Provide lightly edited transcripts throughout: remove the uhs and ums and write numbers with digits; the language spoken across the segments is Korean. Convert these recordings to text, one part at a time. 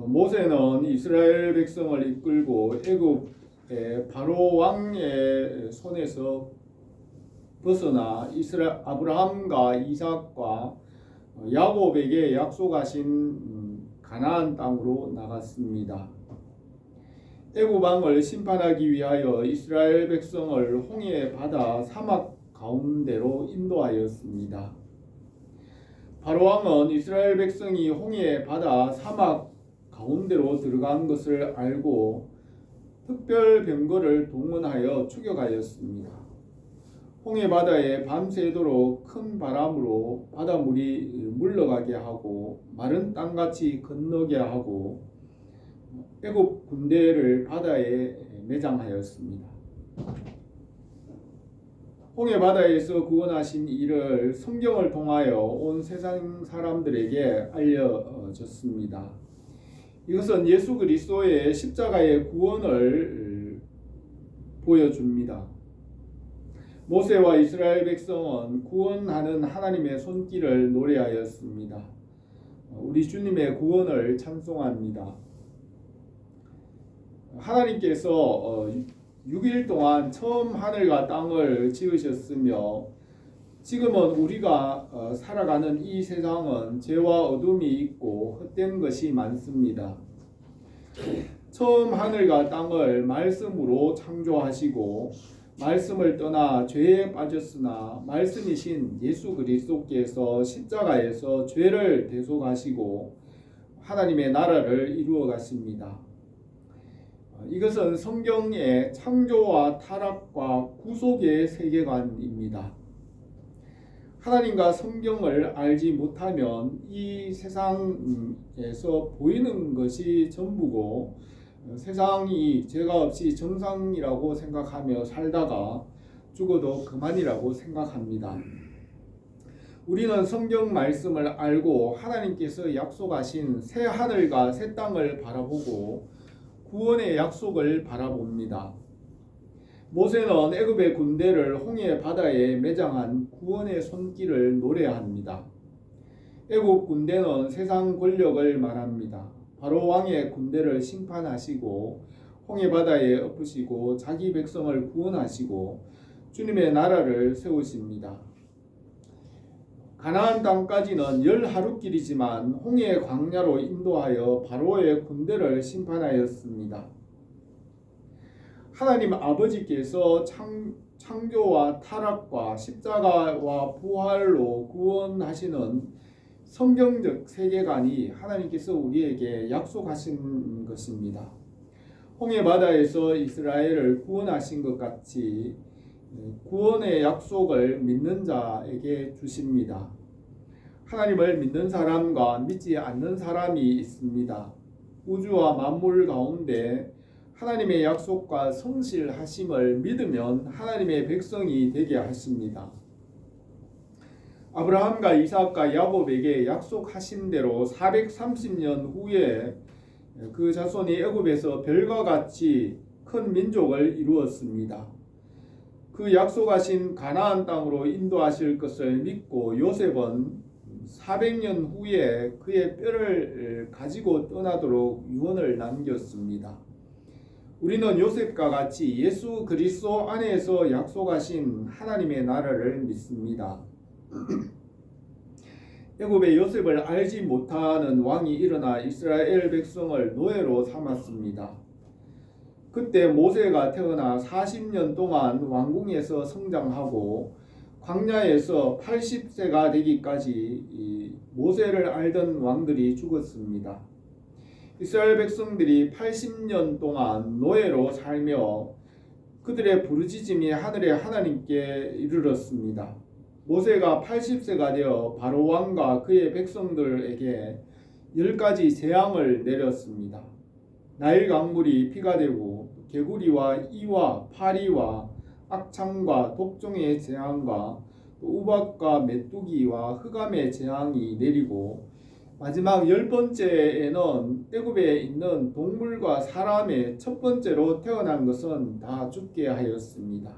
모세는 이스라엘 백성을 이끌고 애굽의 바로 왕의 손에서 벗어나 아브라함과 이삭과 야곱에게 약속하신 가나안 땅으로 나갔습니다. 애굽 왕을 심판하기 위하여 이스라엘 백성을 홍해 바다 사막 가운데로 인도하였습니다. 바로 왕은 이스라엘 백성이 홍해 바다 사막 가운데로 들어간 것을 알고 특별 병거를 동원하여 추격하였습니다. 홍해 바다에 밤새도록 큰 바람으로 바닷물이 물러가게 하고 마른 땅같이 건너게 하고 애굽 군대를 바다에 매장하였습니다. 홍해 바다에서 구원하신 이를 성경을 통하여 온 세상 사람들에게 알려졌습니다. 이것은 예수 그리스도의 십자가의 구원을 보여줍니다. 모세와 이스라엘 백성은 구원하는 하나님의 손길을 노래하였습니다. 우리 주님의 구원을 찬송합니다. 하나님께서 6일 동안 처음 하늘과 땅을 지으셨으며 지금은 우리가 살아가는 이 세상은 죄와 어둠이 있고 헛된 것이 많습니다. 처음 하늘과 땅을 말씀으로 창조하시고 말씀을 떠나 죄에 빠졌으나 말씀이신 예수 그리스도께서 십자가에서 죄를 대속하시고 하나님의 나라를 이루어 가십니다. 이것은 성경의 창조와 타락과 구속의 세계관입니다. 하나님과 성경을 알지 못하면 이 세상에서 보이는 것이 전부고 세상이 죄가 없이 정상이라고 생각하며 살다가 죽어도 그만이라고 생각합니다. 우리는 성경 말씀을 알고 하나님께서 약속하신 새 하늘과 새 땅을 바라보고 구원의 약속을 바라봅니다. 모세는 애굽의 군대를 홍해 바다에 매장한 구원의 손길을 노래합니다. 애굽 군대는 세상 권력을 말합니다. 바로 왕의 군대를 심판하시고 홍해 바다에 엎으시고 자기 백성을 구원하시고 주님의 나라를 세우십니다. 가나안 땅까지는 10하루길이지만 홍해 광야로 인도하여 바로의 군대를 심판하였습니다. 하나님 아버지께서 창조와 타락과 십자가와 부활로 구원하시는 성경적 세계관이 하나님께서 우리에게 약속하신 것입니다. 홍해 바다에서 이스라엘을 구원하신 것 같이 구원의 약속을 믿는 자에게 주십니다. 하나님을 믿는 사람과 믿지 않는 사람이 있습니다. 우주와 만물 가운데 하나님의 약속과 성실하심을 믿으면 하나님의 백성이 되게 하십니다. 아브라함과 이삭과 야곱에게 약속하신 대로 430년 후에 그 자손이 애굽에서 별과 같이 큰 민족을 이루었습니다. 그 약속하신 가나안 땅으로 인도하실 것을 믿고 요셉은 400년 후에 그의 뼈를 가지고 떠나도록 유언을 남겼습니다. 우리는 요셉과 같이 예수 그리스도 안에서 약속하신 하나님의 나라를 믿습니다. 애굽의 요셉을 알지 못하는 왕이 일어나 이스라엘 백성을 노예로 삼았습니다. 그때 모세가 태어나 40년 동안 왕궁에서 성장하고 광야에서 80세가 되기까지 모세를 알던 왕들이 죽었습니다. 이스라엘 백성들이 80년 동안 노예로 살며 그들의 부르짖음이 하늘의 하나님께 이르렀습니다. 모세가 80세가 되어 바로 왕과 그의 백성들에게 10가지 재앙을 내렸습니다. 나일 강물이 피가 되고 개구리와 이와 파리와 악창과 독종의 재앙과 우박과 메뚜기와 흑암의 재앙이 내리고 마지막 10번째에는 애굽에 있는 동물과 사람의 첫 번째로 태어난 것은 다 죽게 하였습니다.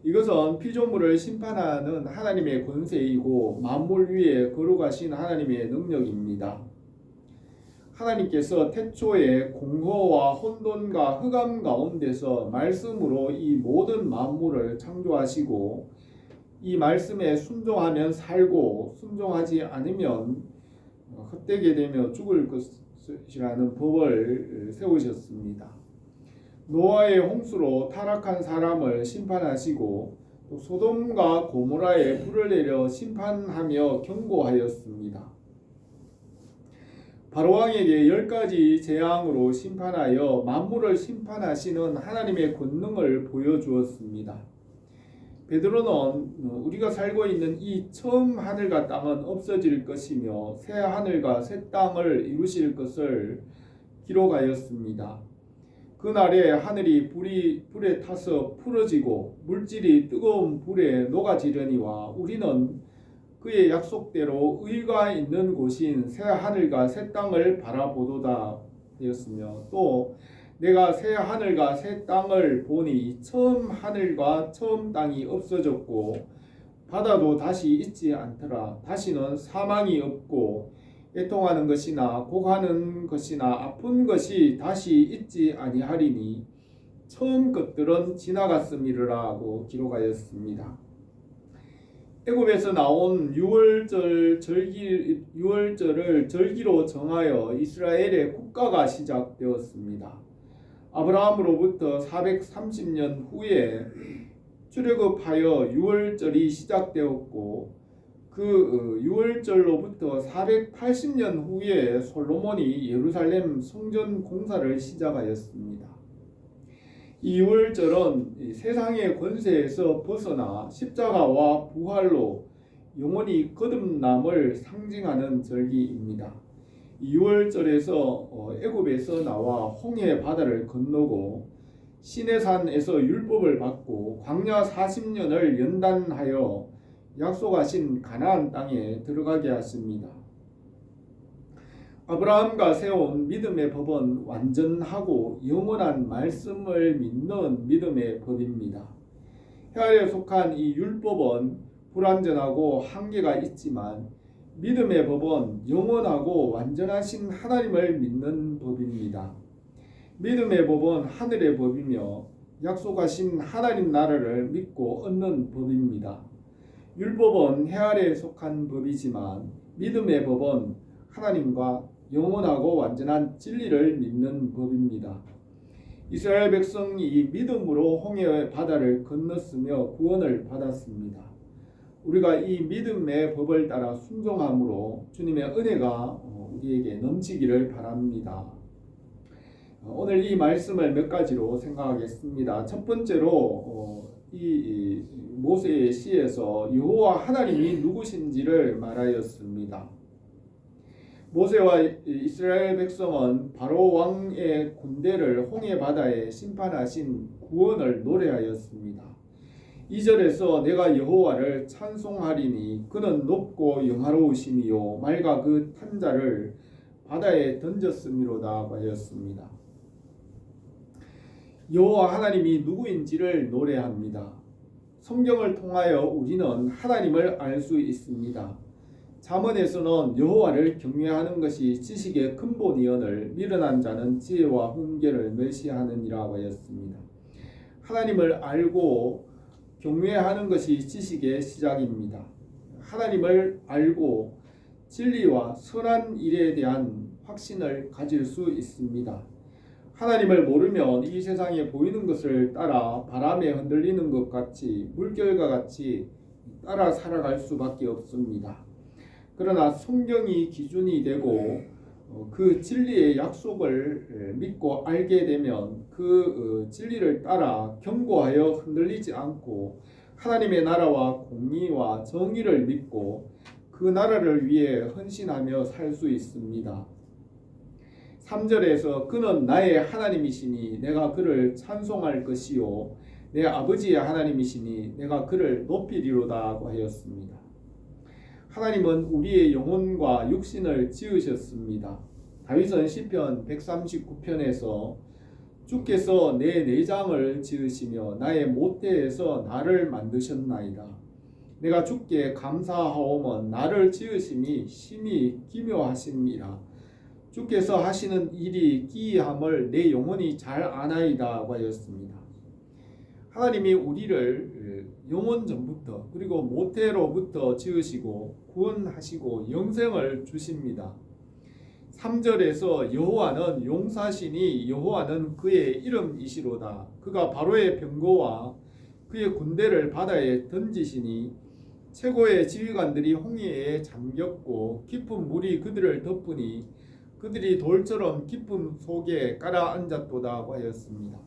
이것은 피조물을 심판하는 하나님의 권세이고 만물 위에 거룩하신 하나님의 능력입니다. 하나님께서 태초에 공허와 혼돈과 흑암 가운데서 말씀으로 이 모든 만물을 창조하시고 이 말씀에 순종하면 살고 순종하지 않으면 헛되게 되며 죽을 것이라는 법을 세우셨습니다. 노아의 홍수로 타락한 사람을 심판하시고 또 소돔과 고모라에 불을 내려 심판하며 경고하였습니다. 바로왕에게 10가지 재앙으로 심판하여 만물을 심판하시는 하나님의 권능을 보여주었습니다. 베드로는 우리가 살고 있는 이 처음 하늘과 땅은 없어질 것이며 새 하늘과 새 땅을 이루실 것을 기록하였습니다. 그날에 하늘이 불에 타서 풀어지고 물질이 뜨거운 불에 녹아지려니와 우리는 그의 약속대로 의가 있는 곳인 새 하늘과 새 땅을 바라보도다 되었으며 또 내가 새 하늘과 새 땅을 보니 처음 하늘과 처음 땅이 없어졌고 바다도 다시 있지 않더라. 다시는 사망이 없고 애통하는 것이나 곡하는 것이나 아픈 것이 다시 있지 아니하리니 처음 것들은 지나갔음이라고 기록하였습니다. 애굽에서 나온 유월절을 절기로 정하여 이스라엘의 국가가 시작되었습니다. 아브라함으로부터 430년 후에 출애굽하여 유월절이 시작되었고 그 유월절로부터 480년 후에 솔로몬이 예루살렘 성전 공사를 시작하였습니다. 이 유월절은 세상의 권세에서 벗어나 십자가와 부활로 영원히 거듭남을 상징하는 절기입니다. 이 유월절에서 애굽에서 나와 홍해 바다를 건너고 시내산에서 율법을 받고 광야 40년을 연단하여 약속하신 가나안 땅에 들어가게 하십니다. 아브라함과 세운 믿음의 법은 완전하고 영원한 말씀을 믿는 믿음의 법입니다. 혈에 속한 이 율법은 불완전하고 한계가 있지만 믿음의 법은 영원하고 완전하신 하나님을 믿는 법입니다. 믿음의 법은 하늘의 법이며 약속하신 하나님 나라를 믿고 얻는 법입니다. 율법은 해 아래에 속한 법이지만 믿음의 법은 하나님과 영원하고 완전한 진리를 믿는 법입니다. 이스라엘 백성이 믿음으로 홍해 바다를 건넜으며 구원을 받았습니다. 우리가 이 믿음의 법을 따라 순종함으로 주님의 은혜가 우리에게 넘치기를 바랍니다. 오늘 이 말씀을 몇 가지로 생각하겠습니다. 첫 번째로 이 모세의 시에서 여호와 하나님이 누구신지를 말하였습니다. 모세와 이스라엘 백성은 바로 왕의 군대를 홍해 바다에 심판하신 구원을 노래하였습니다. 2절에서 내가 여호와를 찬송하리니 그는 높고 영화로우심이요 말과 그 탄자를 바다에 던졌음이로다 하였습니다. 여호와 하나님이 누구인지를 노래합니다. 성경을 통하여 우리는 하나님을 알 수 있습니다. 잠언에서는 여호와를 경외하는 것이 지식의 근본이언을 미련한 자는 지혜와 훈계를 멸시하느니라 하였습니다. 하나님을 알고 경외하는 것이 지식의 시작입니다. 하나님을 알고 진리와 선한 일에 대한 확신을 가질 수 있습니다. 하나님을 모르면 이 세상에 보이는 것을 따라 바람에 흔들리는 것 같이 물결과 같이 따라 살아갈 수밖에 없습니다. 그러나 성경이 기준이 되고 그 진리의 약속을 믿고 알게 되면 그 진리를 따라 견고하여 흔들리지 않고 하나님의 나라와 공의와 정의를 믿고 그 나라를 위해 헌신하며 살 수 있습니다. 3절에서 그는 나의 하나님이시니 내가 그를 찬송할 것이요 내 아버지의 하나님이시니 내가 그를 높이리로다 하였습니다. 하나님은 우리의 영혼과 육신을 지으셨습니다. 다윗은 시편 139편에서 주께서 내 내장을 지으시며 나의 모태에서 나를 만드셨나이다. 내가 주께 감사하오면 나를 지으심이 심히 기묘하심이라. 주께서 하시는 일이 기이함을 내 영혼이 잘 아나이다 하였습니다. 하나님이 우리를 영원 전부터 그리고 모태로부터 지으시고 구원하시고 영생을 주십니다. 3절에서 여호와는 용사시니 여호와는 그의 이름이시로다. 그가 바로의 병거와 그의 군대를 바다에 던지시니 최고의 지휘관들이 홍해에 잠겼고 깊은 물이 그들을 덮으니 그들이 돌처럼 깊은 속에 깔아앉았도다 하였습니다.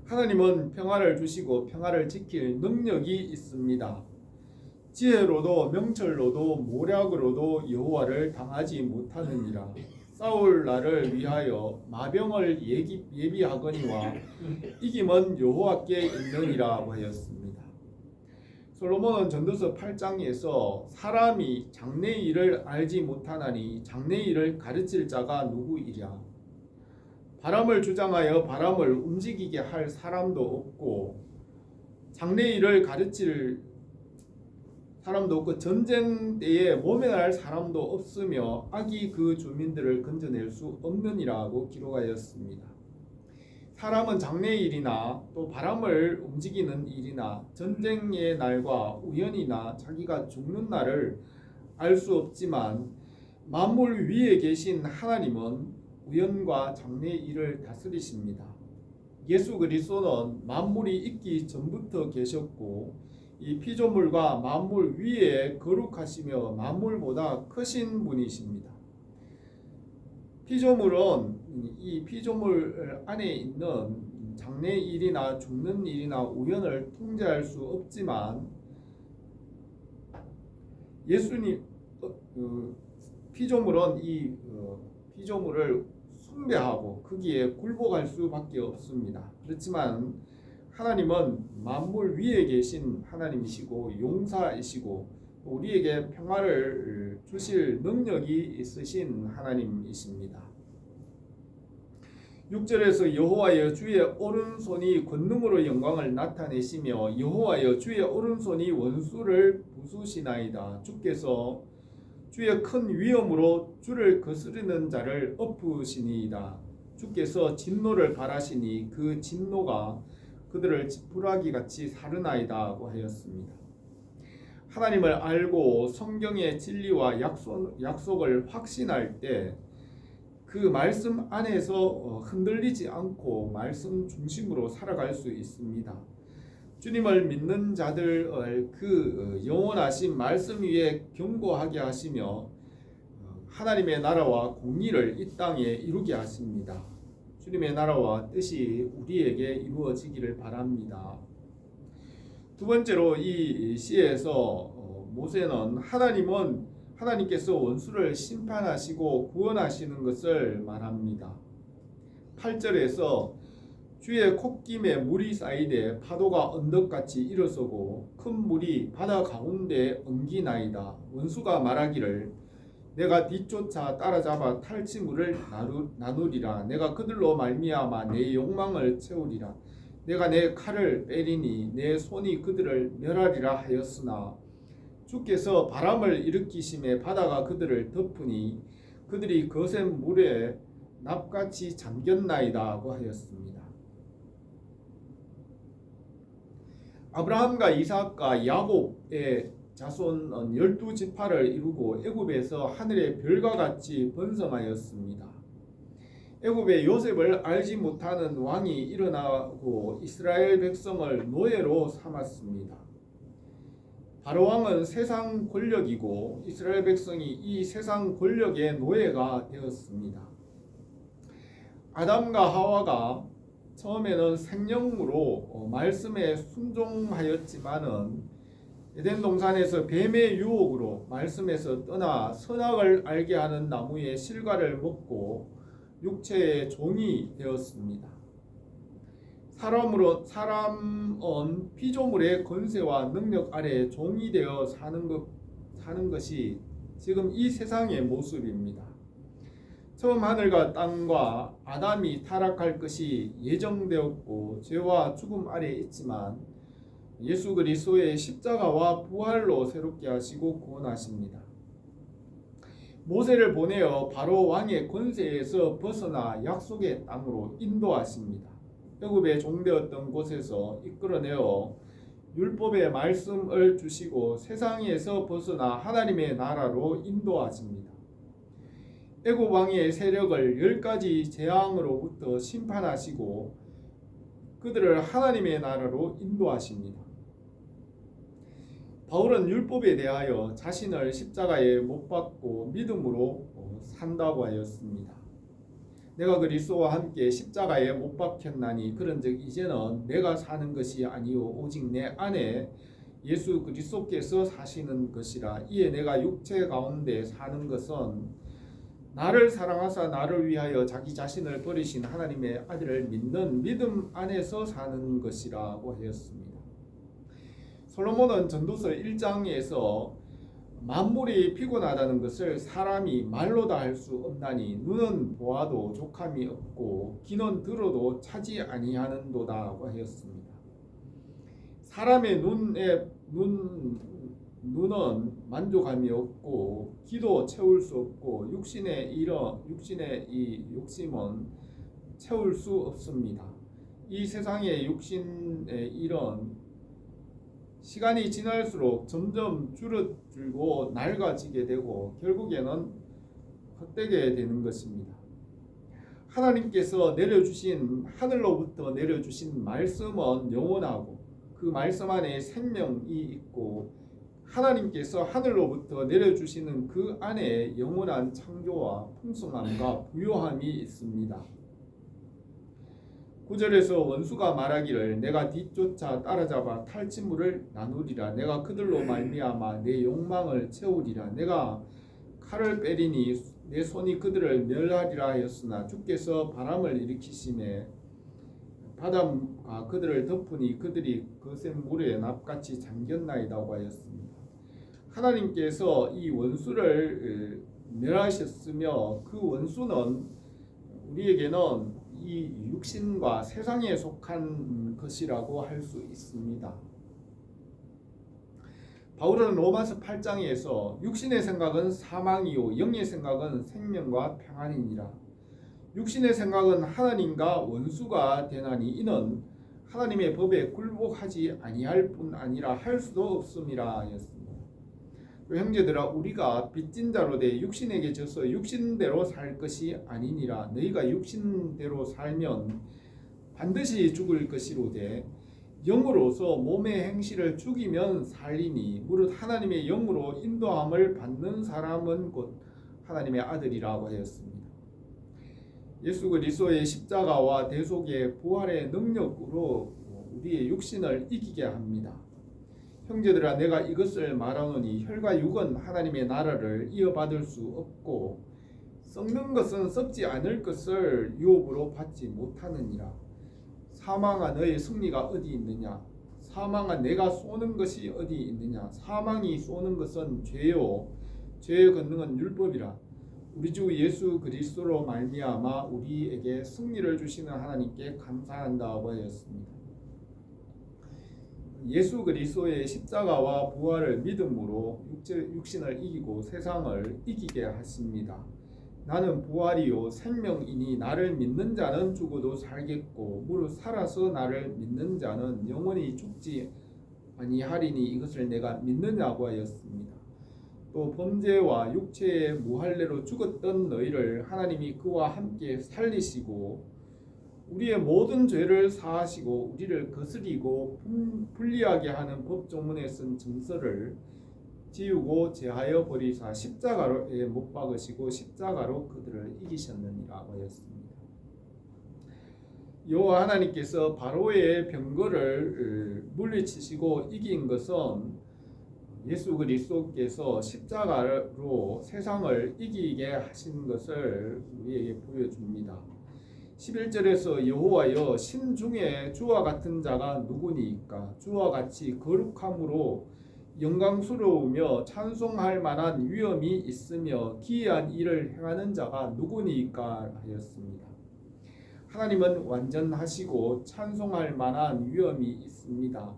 하나님은 평화를 주시고 평화를 지킬 능력이 있습니다. 지혜로도 명철로도 모략으로도 여호와를 당하지 못하느니라. 싸울 날을 위하여 마병을 예비하거니와 이김은 여호와께 있느니라 하였습니다. 솔로몬은 전도서 8장에서 사람이 장래의 일을 알지 못하나니 장래의 일을 가르칠 자가 누구이랴. 바람을 주장하여 바람을 움직이게 할 사람도 없고 장래의 일을 가르칠 사람도 없고 전쟁 때에 모면할 사람도 없으며 악이 그 주민들을 건져낼 수 없느니라고 기록하였습니다. 사람은 장래의 일이나 또 바람을 움직이는 일이나 전쟁의 날과 우연이나 자기가 죽는 날을 알 수 없지만 만물 위에 계신 하나님은 우연과 장래의 일을 다스리십니다. 예수 그리스도는 만물이 있기 전부터 계셨고 이 피조물과 만물 위에 거룩하시며 만물보다 크신 분이십니다. 피조물은 이 피조물 안에 있는 장래의 일이나 죽는 일이나 우연을 통제할 수 없지만 예수님 피조물은 이 피조물을 숭배하고 거기에 굴복할 수밖에 없습니다. 그렇지만 하나님은 만물 위에 계신 하나님이시고 용사이시고 우리에게 평화를 주실 능력이 있으신 하나님이십니다. 6절에서 여호와여 주의 오른손이 권능으로 영광을 나타내시며 여호와여 주의 오른손이 원수를 부수시나이다. 주께서 주의 큰 위엄으로 주를 거스르는 자를 엎으시니이다. 주께서 진노를 발하시니 그 진노가 그들을 지푸라기 같이 사르나이다 하였습니다. 하나님을 알고 성경의 진리와 약속을 확신할 때 그 말씀 안에서 흔들리지 않고 말씀 중심으로 살아갈 수 있습니다. 주님을 믿는 자들을 그 영원하신 말씀 위에 견고하게 하시며 하나님의 나라와 공의를 이 땅에 이루게 하십니다. 주님의 나라와 뜻이 우리에게 이루어지기를 바랍니다. 두 번째로 이 시에서 모세는 하나님께서 원수를 심판하시고 구원하시는 것을 말합니다. 8절에서 주의 콧김에 물이 쌓이되 파도가 언덕같이 일어서고 큰 물이 바다 가운데 엉기나이다. 원수가 말하기를 내가 뒤쫓아 따라잡아 탈취물을 나누리라. 내가 그들로 말미암아 내 욕망을 채우리라. 내가 내 칼을 빼리니 내 손이 그들을 멸하리라 하였으나 주께서 바람을 일으키심에 바다가 그들을 덮으니 그들이 거센 물에 납같이 잠겼나이다 하였습니다. 아브라함과 이삭과 야곱의 자손은 12지파를 이루고 애굽에서 하늘의 별과 같이 번성하였습니다. 애굽에 요셉을 알지 못하는 왕이 일어나고 이스라엘 백성을 노예로 삼았습니다. 바로 왕은 세상 권력이고 이스라엘 백성이 이 세상 권력의 노예가 되었습니다. 아담과 하와가 처음에는 생명으로 말씀에 순종하였지만은 에덴 동산에서 뱀의 유혹으로 말씀에서 떠나 선악을 알게 하는 나무의 실과를 먹고 육체의 종이 되었습니다. 사람은 피조물의 권세와 능력 아래 종이 되어 사는 것이 지금 이 세상의 모습입니다. 처음 하늘과 땅과 아담이 타락할 것이 예정되었고 죄와 죽음 아래 있지만 예수 그리스도의 십자가와 부활로 새롭게 하시고 구원하십니다. 모세를 보내어 바로 왕의 권세에서 벗어나 약속의 땅으로 인도하십니다. 애굽에 종되었던 곳에서 이끌어내어 율법의 말씀을 주시고 세상에서 벗어나 하나님의 나라로 인도하십니다. 애굽 왕의 세력을 10가지 재앙으로부터 심판하시고 그들을 하나님의 나라로 인도하십니다. 바울은 율법에 대하여 자신을 십자가에 못 박고 믿음으로 산다고 하였습니다. 내가 그리스도와 함께 십자가에 못 박혔나니 그런즉 이제는 내가 사는 것이 아니요 오직 내 안에 예수 그리스도께서 사시는 것이라. 이에 내가 육체 가운데 사는 것은 나를 사랑하사 나를 위하여 자기 자신을 버리신 하나님의 아들을 믿는 믿음 안에서 사는 것이라고 하였습니다. 솔로몬은 전도서 1장에서 만물이 피곤하다는 것을 사람이 말로 다 할 수 없나니 눈은 보아도 족함이 없고 귀는 들어도 차지 아니하는도다고 하였습니다. 사람의 눈은 만족함이 없고 귀도 채울 수 없고 육신의 이 욕심은 채울 수 없습니다. 이 세상의 육신의 일은 시간이 지날수록 점점 줄어들고 낡아지게 되고 결국에는 헛되게 되는 것입니다. 하나님께서 하늘로부터 내려주신 말씀은 영원하고 그 말씀 안에 생명이 있고 하나님께서 하늘로부터 내려주시는 그 안에 영원한 창조와 풍성함과 부요함이 있습니다. 9절에서 원수가 말하기를 내가 뒤쫓아 따라잡아 탈취물을 나누리라. 내가 그들로 말미암아 내 욕망을 채우리라. 내가 칼을 빼리니 내 손이 그들을 멸하리라 하였으나 주께서 바람을 일으키심에 바다가 그들을 덮으니 그들이 거센 물에 납같이 잠겼나이다고 하였습니다. 하나님께서 이 원수를 멸하셨으며 그 원수는 우리에게는 이 육신과 세상에 속한 것이라고 할 수 있습니다. 바울은 로마서 8장에서 육신의 생각은 사망이요 영의 생각은 생명과 평안이니라. 육신의 생각은 하나님과 원수가 되나니 이는 하나님의 법에 굴복하지 아니할 뿐 아니라 할 수도 없음이라 하였습니다. 형제들아 우리가 빚진 자로 돼 육신에게 져서 육신대로 살 것이 아니니라. 너희가 육신대로 살면 반드시 죽을 것이로되 영으로서 몸의 행실을 죽이면 살리니 무릇 하나님의 영으로 인도함을 받는 사람은 곧 하나님의 아들이라고 하였습니다. 예수 그리스도의 십자가와 대속의 부활의 능력으로 우리의 육신을 이기게 합니다. 형제들아 내가 이것을 말하노니 혈과 육은 하나님의 나라를 이어받을 수 없고 썩는 것은 썩지 않을 것을 유업으로 받지 못하느니라. 사망아 너의 승리가 어디 있느냐? 사망아 내가 쏘는 것이 어디 있느냐? 사망이 쏘는 것은 죄요 죄의 권능은 율법이라. 우리 주 예수 그리스도로 말미암아 우리에게 승리를 주시는 하나님께 감사한다고 하였습니다. 예수 그리스도의 십자가와 부활을 믿음으로 육신을 이기고 세상을 이기게 하십니다. 나는 부활이요 생명이니 나를 믿는 자는 죽어도 살겠고 무릇 살아서 나를 믿는 자는 영원히 죽지 아니하리니 이것을 내가 믿느냐고 하였습니다. 또 범죄와 육체의 무할례로 죽었던 너희를 하나님이 그와 함께 살리시고 우리의 모든 죄를 사하시고 우리를 거스리고 불리하게 하는 법조문에 쓴 증서를 지우고 제하여 버리사 십자가에 못 박으시고 십자가로 그들을 이기셨느니라고 하였습니다. 여호와 하나님께서 바로의 병거를 물리치시고 이긴 것은 예수 그리스도께서 십자가로 세상을 이기게 하신 것을 우리에게 보여줍니다. 11절에서 여호와여 신 중에 주와 같은 자가 누구니이까? 주와 같이 거룩함으로 영광스러우며 찬송할 만한 위엄이 있으며 기이한 일을 행하는 자가 누구니이까 하였습니다. 하나님은 완전하시고 찬송할 만한 위엄이 있습니다.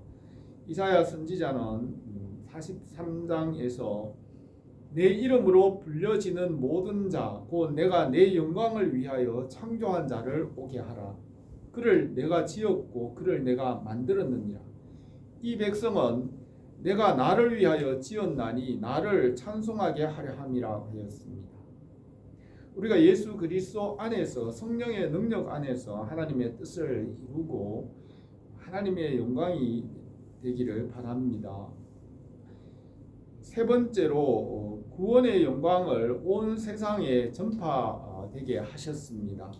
이사야 선지자는 43장에서 내 이름으로 불려지는 모든 자 곧 내가 내 영광을 위하여 창조한 자를 오게 하라. 그를 내가 지었고 그를 내가 만들었느니라. 이 백성은 내가 나를 위하여 지었나니 나를 찬송하게 하려 함이라 하였습니다. 우리가 예수 그리스도 안에서 성령의 능력 안에서 하나님의 뜻을 이루고 하나님의 영광이 되기를 바랍니다. 세 번째로 구원의 영광을 온 세상에 전파되게 하셨습니다.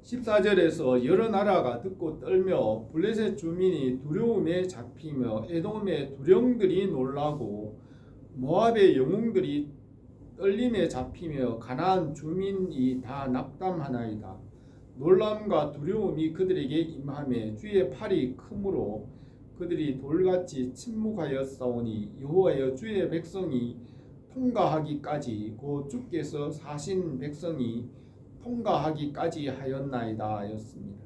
14절에서 여러 나라가 듣고 떨며 블레셋 주민이 두려움에 잡히며 에돔의 두령들이 놀라고 모압의 영웅들이 떨림에 잡히며 가나안 주민이 다 낙담하나이다. 놀람과 두려움이 그들에게 임하며 주의 팔이 크므로 그들이 돌같이 침묵하였사오니 여호와여 주의 백성이 통과하기까지 곧 주께서 사신 백성이 통과하기까지 하였나이다 하였습니다.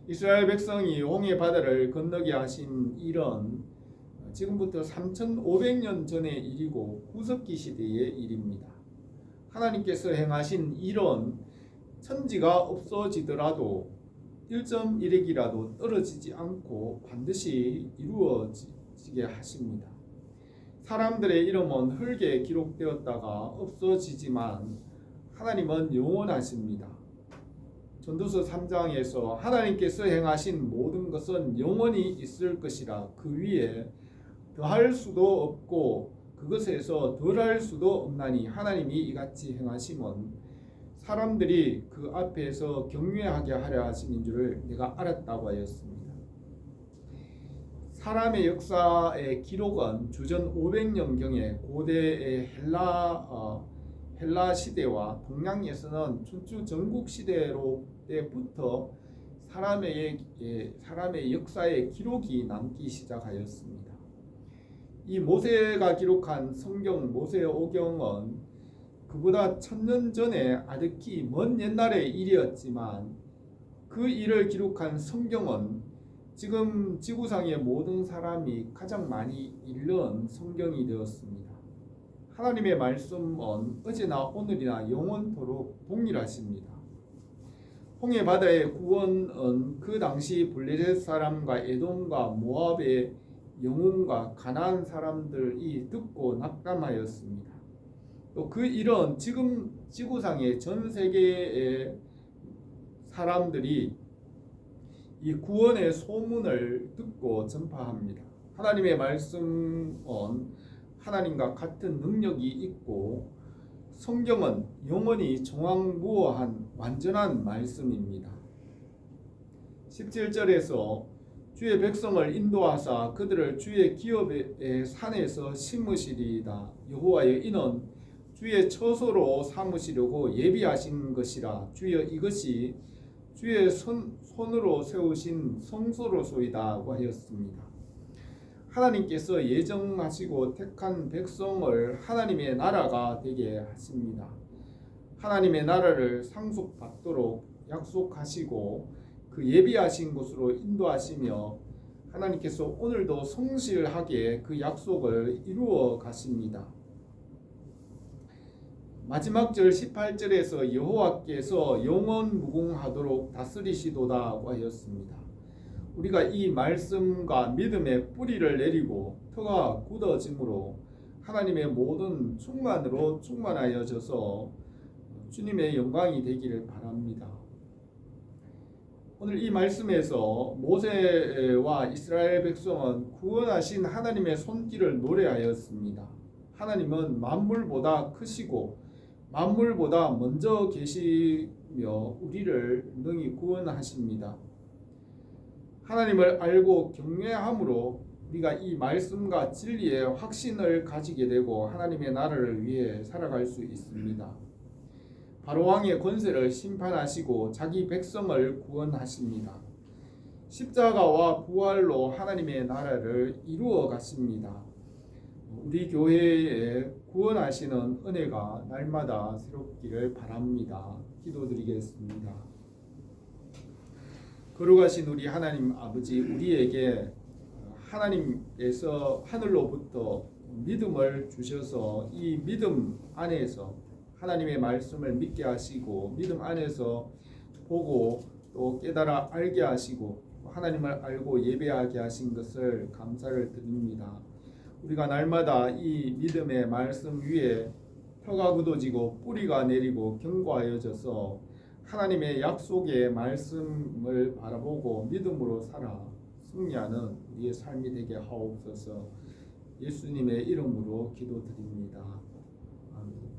이스라엘 백성이 홍해 바다를 건너게 하신 일은 지금부터 3500년 전의 일이고 구석기 시대의 일입니다. 하나님께서 행하신 일은 천지가 없어지더라도 1.1핵이라도 떨어지지 않고 반드시 이루어지게 하십니다. 사람들의 이름은 흙에 기록되었다가 없어지지만 하나님은 영원하십니다. 전도서 3장에서 하나님께서 행하신 모든 것은 영원히 있을 것이라 그 위에 더할 수도 없고 그것에서 덜할 수도 없나니 하나님이 이같이 행하심은 사람들이 그 앞에서 경외하게 하려 하심인 줄을 내가 알았다고 하였습니다. 사람의 역사의 기록은 주전 500년경에 고대의 헬라 시대와 동양에서는 춘추 전국 시대로 때부터 사람의 역사의 기록이 남기 시작하였습니다. 이 모세가 기록한 성경 모세오경은 그보다 1000년 전에 아득히 먼 옛날의 일이었지만 그 일을 기록한 성경은 지금 지구상의 모든 사람이 가장 많이 읽는 성경이 되었습니다. 하나님의 말씀은 어제나 오늘이나 영원토록 동일하십니다. 홍해 바다의 구원은 그 당시 블레셋 사람과 에돔과 모압의 영웅과 가나안 사람들이 듣고 낙담하였습니다. 또 그 일은 지금 지구상의 전 세계의 사람들이 이 구원의 소문을 듣고 전파합니다. 하나님의 말씀은 하나님과 같은 능력이 있고 성경은 영원히 정확무어한 완전한 말씀입니다. 17절에서 주의 백성을 인도하사 그들을 주의 기업의 산에서 심으시리이다. 여호와여 이는 주의 처소로 삼으시려고 예비하신 것이라. 주여 이것이 주의 손으로 세우신 성소로소이다고 하였습니다. 하나님께서 예정하시고 택한 백성을 하나님의 나라가 되게 하십니다. 하나님의 나라를 상속받도록 약속하시고 그 예비하신 곳으로 인도하시며 하나님께서 오늘도 성실하게 그 약속을 이루어 가십니다. 마지막 절 18절에서 여호와께서 영원 무궁하도록 다스리시도다고 하였습니다. 우리가 이 말씀과 믿음의 뿌리를 내리고 터가 굳어짐으로 하나님의 모든 충만으로 충만하여져서 주님의 영광이 되기를 바랍니다. 오늘 이 말씀에서 모세와 이스라엘 백성은 구원하신 하나님의 손길을 노래하였습니다. 하나님은 만물보다 크시고 만물보다 먼저 계시며 우리를 능히 구원하십니다. 하나님을 알고 경외함으로 우리가 이 말씀과 진리의 확신을 가지게 되고 하나님의 나라를 위해 살아갈 수 있습니다. 바로왕의 권세를 심판하시고 자기 백성을 구원하십니다. 십자가와 부활로 하나님의 나라를 이루어 가십니다. 우리 교회에 구원하시는 은혜가 날마다 새롭기를 바랍니다. 기도드리겠습니다. 거룩하신 우리 하나님 아버지, 우리에게 하나님께서 하늘로부터 믿음을 주셔서 이 믿음 안에서 하나님의 말씀을 믿게 하시고 믿음 안에서 보고 또 깨달아 알게 하시고 하나님을 알고 예배하게 하신 것을 감사를 드립니다. 우리가 날마다 이 믿음의 말씀 위에 혀가 굳어지고 뿌리가 내리고 견고하여져서 하나님의 약속의 말씀을 바라보고 믿음으로 살아 승리하는 우리의 삶이 되게 하옵소서. 예수님의 이름으로 기도드립니다. 아멘.